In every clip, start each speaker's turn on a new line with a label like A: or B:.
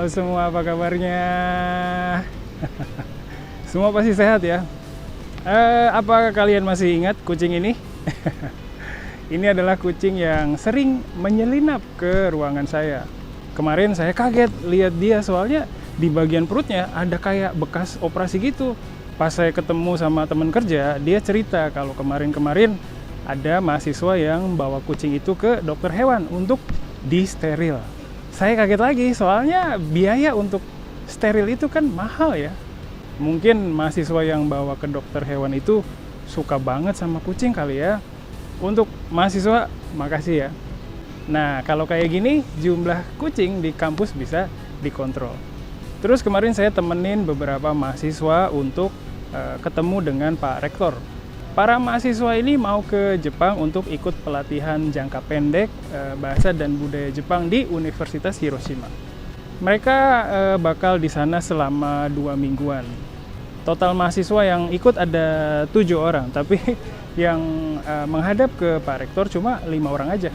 A: Halo semua, apa kabarnya? Semua pasti sehat ya? Apa kalian masih ingat kucing ini? Ini adalah kucing yang sering menyelinap ke ruangan saya. Kemarin saya kaget lihat dia, soalnya di bagian perutnya ada kayak bekas operasi gitu. Pas saya ketemu sama teman kerja, dia cerita kalau kemarin-kemarin ada mahasiswa yang bawa kucing itu ke dokter hewan untuk disteril. Saya kaget lagi, soalnya biaya untuk steril itu kan mahal ya. Mungkin mahasiswa yang bawa ke dokter hewan itu suka banget sama kucing kali ya. Untuk mahasiswa, makasih ya. Nah, kalau kayak gini, jumlah kucing di kampus bisa dikontrol. Terus kemarin saya temenin beberapa mahasiswa untuk ketemu dengan Pak Rektor. Para mahasiswa ini mau ke Jepang untuk ikut pelatihan jangka pendek bahasa dan budaya Jepang di Universitas Hiroshima. Mereka bakal di sana selama 2 mingguan. Total mahasiswa yang ikut ada 7 orang, tapi yang menghadap ke Pak Rektor cuma 5 orang aja.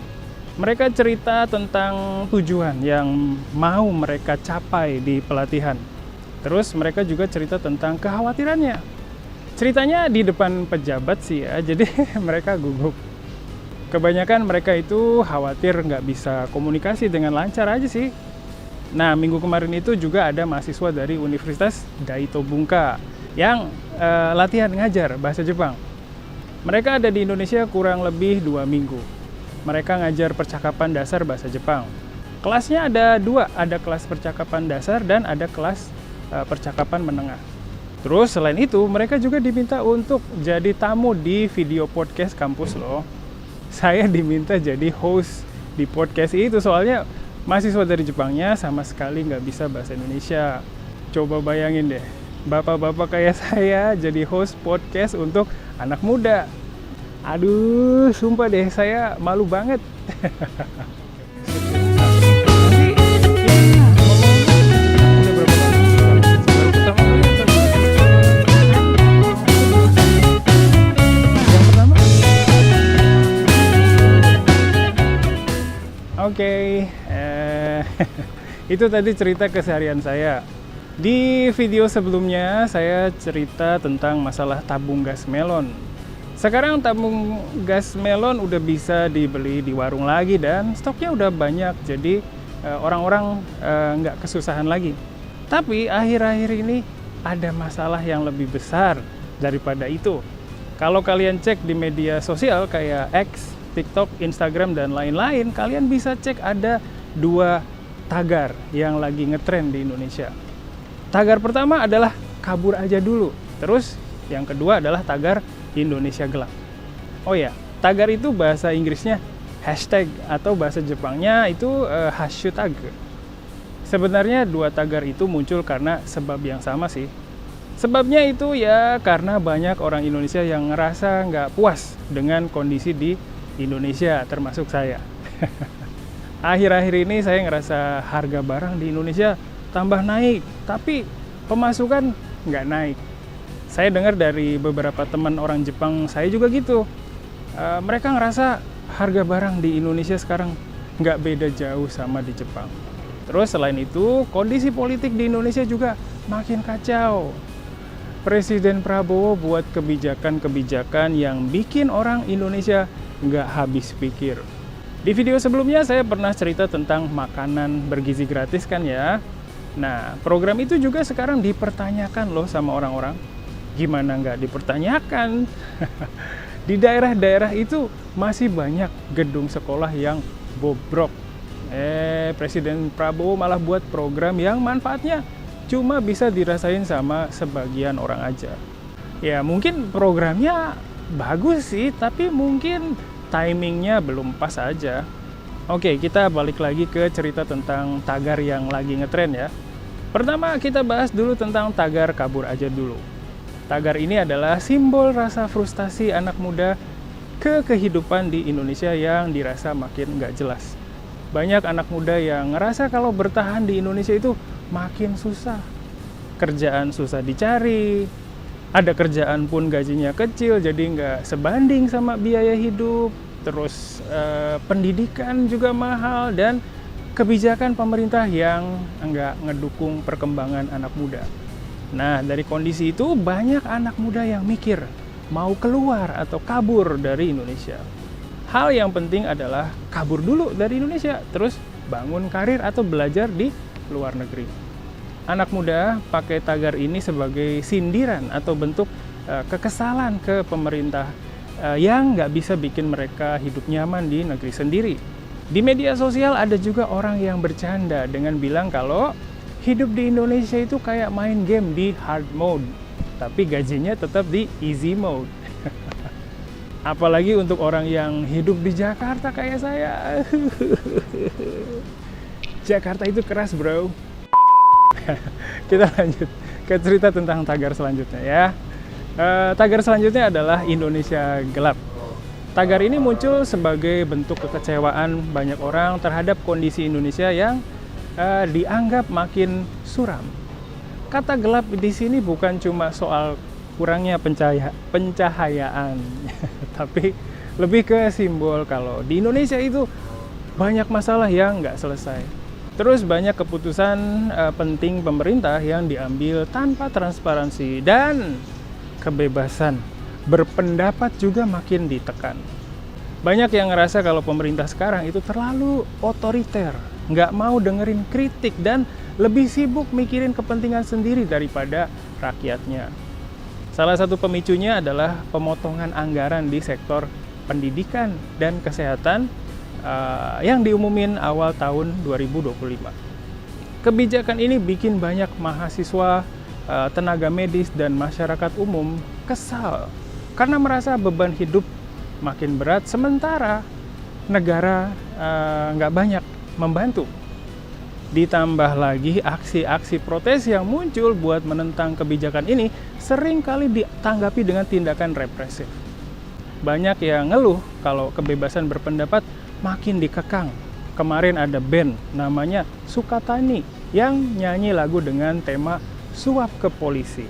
A: Mereka cerita tentang tujuan yang mau mereka capai di pelatihan. Terus mereka juga cerita tentang kekhawatirannya. Ceritanya di depan pejabat sih ya, jadi mereka gugup. Kebanyakan mereka itu khawatir nggak bisa komunikasi dengan lancar aja sih. Nah, minggu kemarin itu juga ada mahasiswa dari Universitas Daito Bunka yang latihan ngajar bahasa Jepang. Mereka ada di Indonesia kurang lebih 2 minggu. Mereka ngajar percakapan dasar bahasa Jepang. Kelasnya ada 2, ada kelas percakapan dasar dan ada kelas percakapan menengah. Terus selain itu, mereka juga diminta untuk jadi tamu di video podcast kampus loh. Saya diminta jadi host di podcast itu, soalnya mahasiswa dari Jepangnya sama sekali nggak bisa bahasa Indonesia. Coba bayangin deh, bapak-bapak kayak saya jadi host podcast untuk anak muda. Aduh, sumpah deh, saya malu banget. Oke, itu tadi cerita keseharian saya. Di video sebelumnya saya cerita tentang masalah tabung gas melon. Sekarang tabung gas melon udah bisa dibeli di warung lagi dan stoknya udah banyak, jadi orang-orang nggak kesusahan lagi. Tapi akhir-akhir ini ada masalah yang lebih besar daripada itu. Kalau kalian cek di media sosial kayak X, TikTok, Instagram, dan lain-lain, kalian bisa cek ada 2 tagar yang lagi ngetren di Indonesia. Tagar pertama adalah kabur aja dulu. Terus yang kedua adalah tagar Indonesia gelap. Oh ya, tagar itu bahasa Inggrisnya hashtag atau bahasa Jepangnya itu hashtag. Sebenarnya 2 tagar itu muncul karena sebab yang sama sih. Sebabnya itu ya karena banyak orang Indonesia yang ngerasa nggak puas dengan kondisi di Indonesia, termasuk saya. Akhir-akhir ini saya ngerasa harga barang di Indonesia tambah naik, tapi pemasukan nggak naik. Saya dengar dari beberapa teman orang Jepang saya juga gitu. Mereka ngerasa harga barang di Indonesia sekarang nggak beda jauh sama di Jepang. Terus selain itu, kondisi politik di Indonesia juga makin kacau. Presiden Prabowo buat kebijakan-kebijakan yang bikin orang Indonesia nggak habis pikir. Di video sebelumnya saya pernah cerita tentang makanan bergizi gratis kan ya. Nah, program itu juga sekarang dipertanyakan loh sama orang-orang. Gimana nggak dipertanyakan? Di daerah-daerah itu masih banyak gedung sekolah yang bobrok. Presiden Prabowo malah buat program yang manfaatnya cuma bisa dirasain sama sebagian orang aja. Ya mungkin programnya bagus sih, tapi mungkin timingnya belum pas aja. Oke, kita balik lagi ke cerita tentang tagar yang lagi ngetren ya. Pertama kita bahas dulu tentang tagar kabur aja dulu. Tagar ini adalah simbol rasa frustasi anak muda ke kehidupan di Indonesia yang dirasa makin nggak jelas. Banyak anak muda yang ngerasa kalau bertahan di Indonesia itu makin susah. Kerjaan susah dicari, ada kerjaan pun gajinya kecil, jadi nggak sebanding sama biaya hidup. Terus pendidikan juga mahal dan kebijakan pemerintah yang enggak ngedukung perkembangan anak muda. Nah, dari kondisi itu banyak anak muda yang mikir mau keluar atau kabur dari Indonesia. Hal yang penting adalah kabur dulu dari Indonesia, terus bangun karir atau belajar di luar negeri. Anak muda pakai tagar ini sebagai sindiran atau bentuk kekesalan ke pemerintah yang nggak bisa bikin mereka hidup nyaman di negeri sendiri. Di media sosial ada juga orang yang bercanda dengan bilang kalau hidup di Indonesia itu kayak main game di hard mode, tapi gajinya tetap di easy mode. Apalagi untuk orang yang hidup di Jakarta kayak saya. Jakarta itu keras, bro. Kita lanjut ke cerita tentang tagar selanjutnya ya. Tagar selanjutnya adalah Indonesia Gelap. Tagar ini muncul sebagai bentuk kekecewaan banyak orang terhadap kondisi Indonesia yang dianggap makin suram. Kata gelap di sini bukan cuma soal kurangnya pencahayaan, tapi lebih ke simbol kalau di Indonesia itu banyak masalah yang nggak selesai. Terus banyak keputusan penting pemerintah yang diambil tanpa transparansi dan kebebasan berpendapat juga makin ditekan. Banyak yang ngerasa kalau pemerintah sekarang itu terlalu otoriter, nggak mau dengerin kritik dan lebih sibuk mikirin kepentingan sendiri daripada rakyatnya. Salah satu pemicunya adalah pemotongan anggaran di sektor pendidikan dan kesehatan yang diumumin awal tahun 2025. Kebijakan ini bikin banyak mahasiswa, tenaga medis, dan masyarakat umum kesal karena merasa beban hidup makin berat sementara negara nggak banyak membantu. Ditambah lagi aksi-aksi protes yang muncul buat menentang kebijakan ini sering kali ditanggapi dengan tindakan represif. Banyak yang ngeluh kalau kebebasan berpendapat makin dikekang. Kemarin ada band namanya Sukatani yang nyanyi lagu dengan tema suap ke polisi.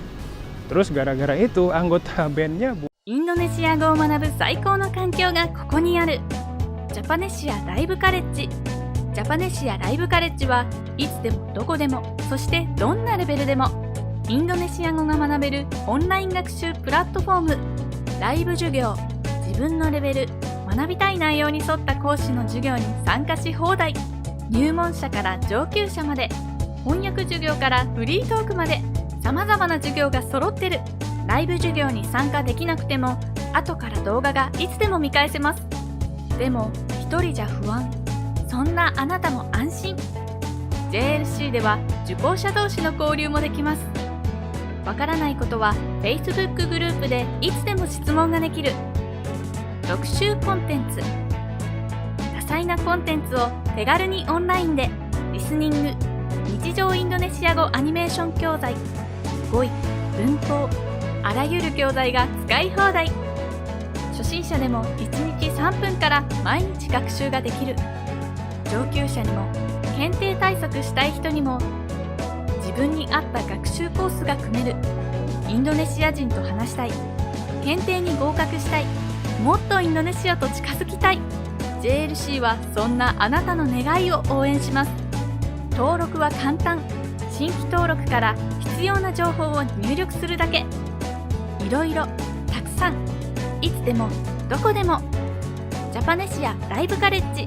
A: Terus gara-gara itu anggota bandnya
B: インドネシア語を学ぶ最高の環境がここにある。ジャパネシアライブカレッジ。ジャパネシアライブカレッジはいつでもどこでも、そしてどんなレベルでもインドネシア語が学べるオンライン学習プラットフォーム。ライブ授業、自分のレベル、学びたい内容に沿った講師の授業に参加し放題。入門者から上級者まで、翻訳授業からフリートークまで様々な授業が揃ってる。ライブ授業に参加できなくても後から動画がいつでも見返せます。でも一人じゃ不安。そんなあなたも安心。 JLC では受講者同士の交流もできます。わからないことは Facebook グループでいつでも質問ができる。特集コンテンツ、多彩なコンテンツを手軽にオンラインでリスニング、日常インドネシア語アニメーション教材、語彙、文法、あらゆる教材が使い放題。初心者でも1日3分から毎日学習ができる。上級者にも検定対策したい人にも自分に合った学習コースが組める。インドネシア人と話したい、検定に合格したい、もっとインドネシアと近づきたい。 JLC はそんなあなたの願いを応援します。登録は簡単。新規登録から必要な情報を入力するだけ。いろいろたくさん、いつでもどこでも。ジャパネシアライブカレッジ。